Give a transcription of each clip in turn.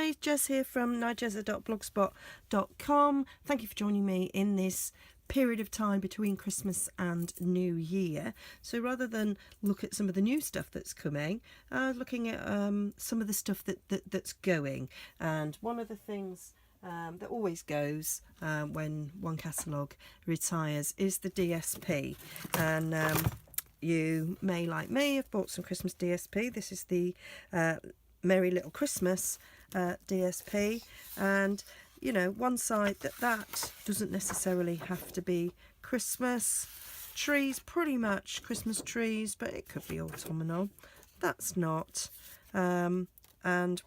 Hi, Jess here from nigezza.blogspot.com. Thank you for joining me in this period of time between Christmas and New Year. So rather than look at some of the new stuff that's coming, looking at some of the stuff that's going. And one of the things that always goes when one catalogue retires is the DSP. And you may, like me, have bought some Christmas DSP. This is the Merry Little Christmas DSP, and you know, one side that doesn't necessarily have to be Christmas. Trees, pretty much Christmas trees, but it could be autumnal. That's not. And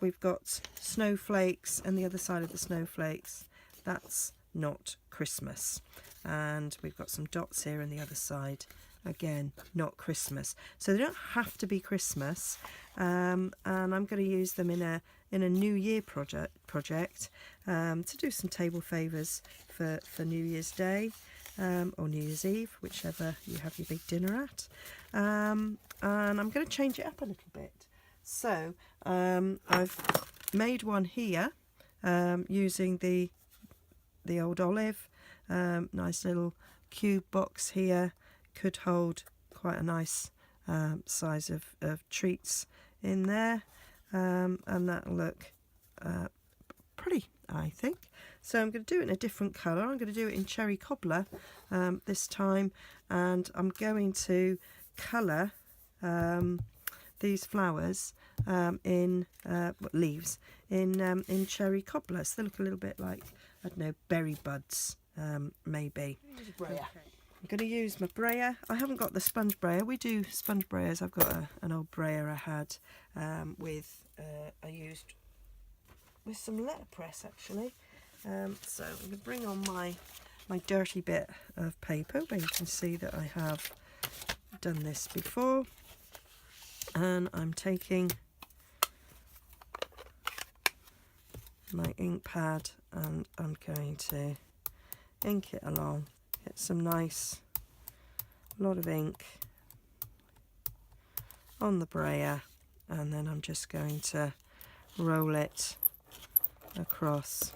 we've got snowflakes, and the other side of the snowflakes, that's not Christmas. And we've got some dots here on the other side. Again, not Christmas. So they don't have to be Christmas. And I'm going to use them in a New Year project to do some table favours for New Year's Day or New Year's Eve, whichever you have your big dinner at. And I'm going to change it up a little bit. So I've made one here using the old olive. Nice little cube box here. Could hold quite a nice size of treats in there, and that'll look pretty, I think. So I'm going to do it in a different colour. I'm going to do it in cherry cobbler this time, and I'm going to colour these flowers in leaves in cherry cobbler. So they look a little bit like, I don't know, berry buds maybe. Okay. I'm going to use my brayer. I haven't got the sponge brayer. We do sponge brayers. I've got an old brayer I had I used with some letterpress actually. So I'm going to bring on my dirty bit of paper where you can see that I have done this before. And I'm taking my ink pad and I'm going to ink it along. Get some nice, lot of ink on the brayer, and then I'm just going to roll it across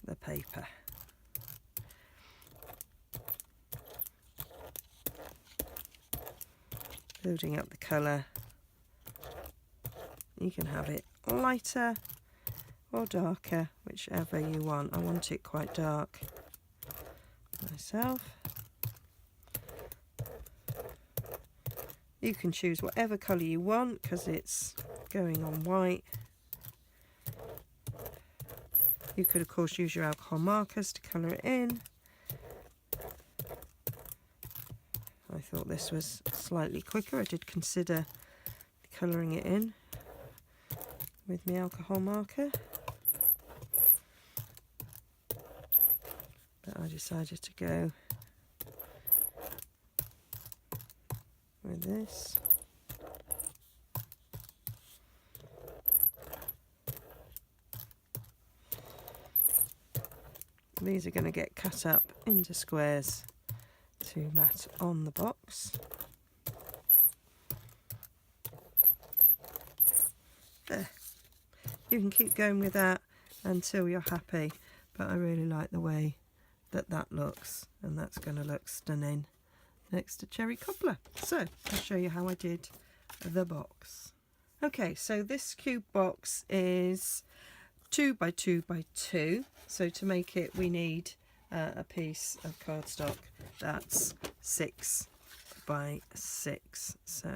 the paper. Building up the colour. You can have it lighter or darker, whichever you want. I want it quite dark myself. You can choose whatever colour you want because it's going on white. You could of course use your alcohol markers to colour it in. I thought this was slightly quicker. I did consider colouring it in with my alcohol marker, but I decided to go with this. These are going to get cut up into squares to mat on the box. There. You can keep going with that until you're happy, but I really like the way that looks, and that's going to look stunning next to cherry cobbler. So I'll show you how I did the box. Okay, so this cube box is 2 by 2 by 2. So to make it, we need a piece of cardstock that's 6 by 6. So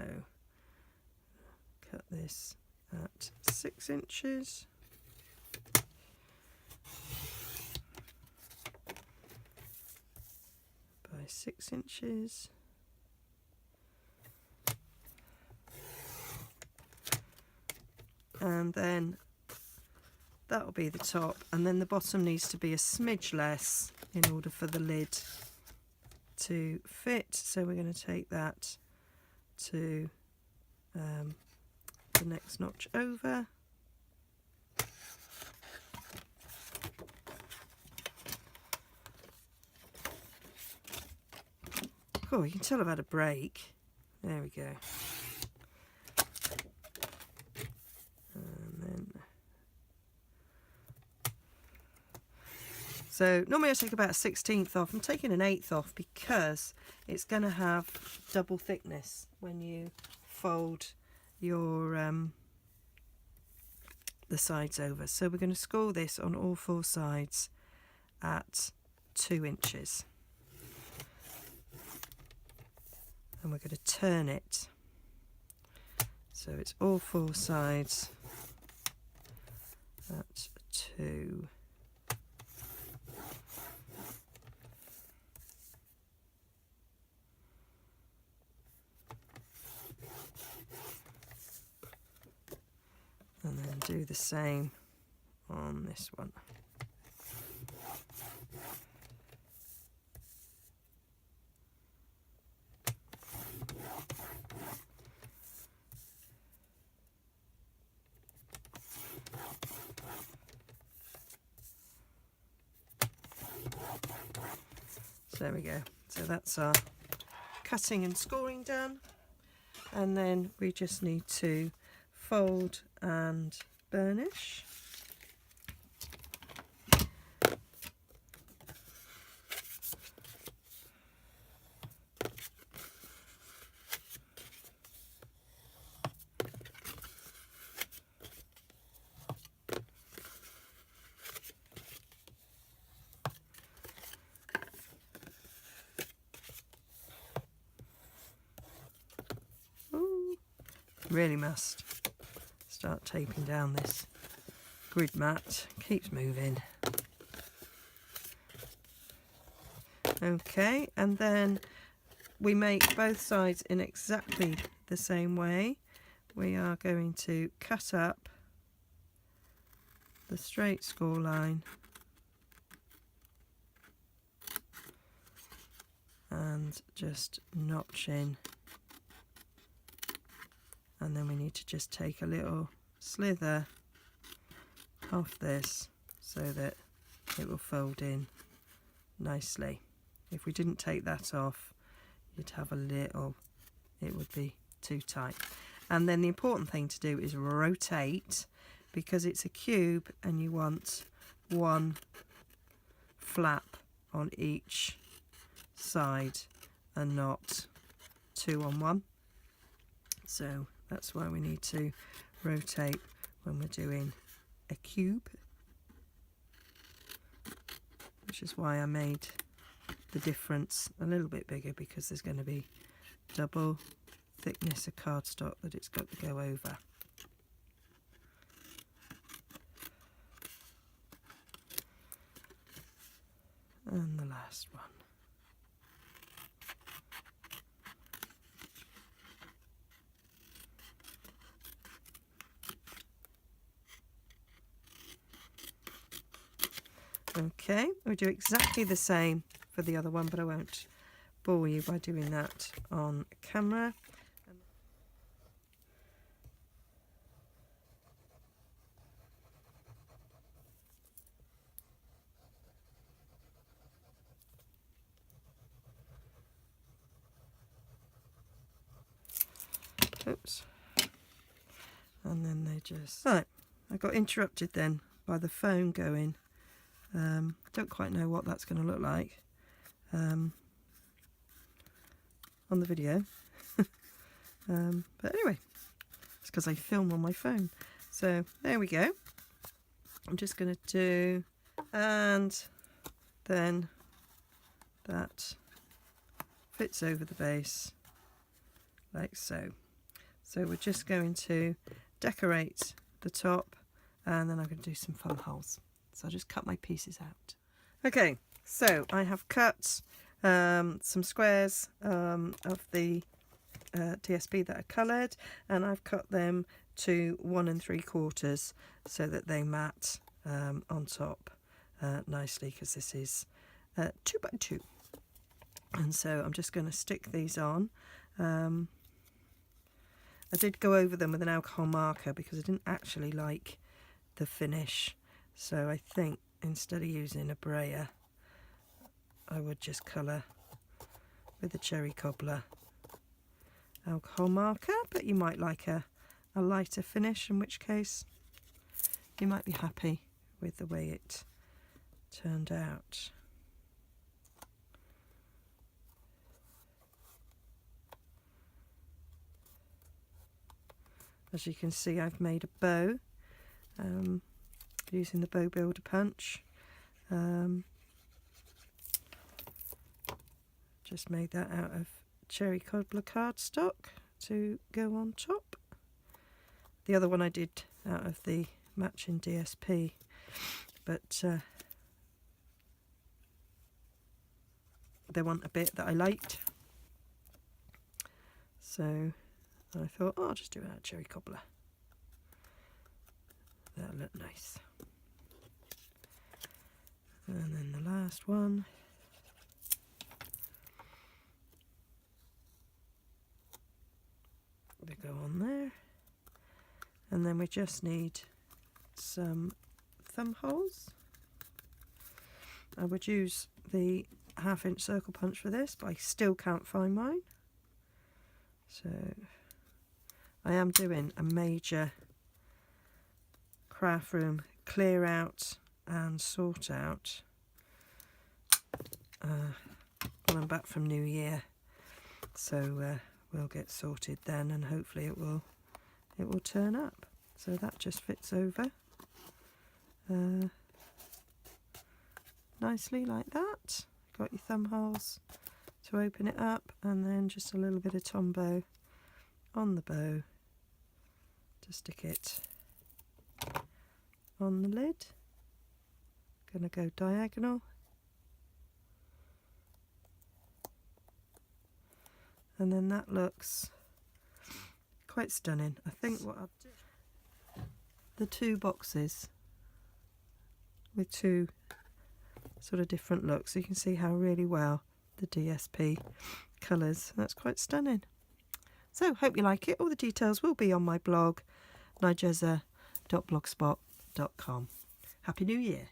cut this at 6 inches. By 6 inches. And then that'll be the top, and then the bottom needs to be a smidge less in order for the lid to fit. So we're going to take that to the next notch over. Oh, you can tell I've had a break. There we go. So normally I take about a 1/16 off. I'm taking an 1/8 off because it's going to have double thickness when you fold your the sides over. So we're going to score this on all 4 sides at 2 inches. And we're going to turn it so it's all 4 sides at 2. And then do the same on this one. So there we go. So that's our cutting and scoring done. And then we just need to fold and burnish. Ooh, really must start taping down this grid mat. Keeps moving. Okay, and then we make both sides in exactly the same way. We are going to cut up the straight score line and just notch in, and then we need to just take a little slither off this so that it will fold in nicely. If we didn't take that off, you'd have a little, it would be too tight. And then the important thing to do is rotate, because it's a cube and you want one flap on each side and not 2 on one. So that's why we need to rotate when we're doing a cube, which is why I made the difference a little bit bigger, because there's going to be double thickness of cardstock that it's got to go over. And the last one. Okay, we do exactly the same for the other one, but I won't bore you by doing that on camera. Oops. And then they just... Right, I got interrupted then by the phone going. Don't quite know what that's going to look like on the video. But anyway, it's because I film on my phone. So there we go. I'm just going to do, and then that fits over the base like so. So we're just going to decorate the top, and then I'm going to do some fun holes. So I'll just cut my pieces out. Okay, so I have cut some squares of the DSP that are coloured, and I've cut them to 1 3/4 so that they mat on top nicely, because this is 2 by 2. And so I'm just going to stick these on. I did go over them with an alcohol marker because I didn't actually like the finish. So I think instead of using a brayer, I would just colour with a cherry cobbler alcohol marker, but you might like a lighter finish, in which case you might be happy with the way it turned out. As you can see, I've made a bow using the bow builder punch. Just made that out of cherry cobbler cardstock to go on top. The other one I did out of the matching DSP, but there wasn't a bit that I liked, so I thought, oh, I'll just do it out of cherry cobbler. That'll look nice. And then the last one. They go on there. And then we just need some thumb holes. I would use the 1/2 inch circle punch for this, but I still can't find mine. So I am doing a major craft room clear out and sort out when I'm back from New Year. So we'll get sorted then, and hopefully it will turn up. So that just fits over nicely like that. Got your thumb holes to open it up, and then just a little bit of Tombow on the bow to stick it on the lid. Gonna go diagonal. And then that looks quite stunning. I think what I'll do, the two boxes with two sort of different looks, so you can see how really well the DSP colours. That's quite stunning. So hope you like it. All the details will be on my blog, nigezza.blogspot.com. Happy New Year.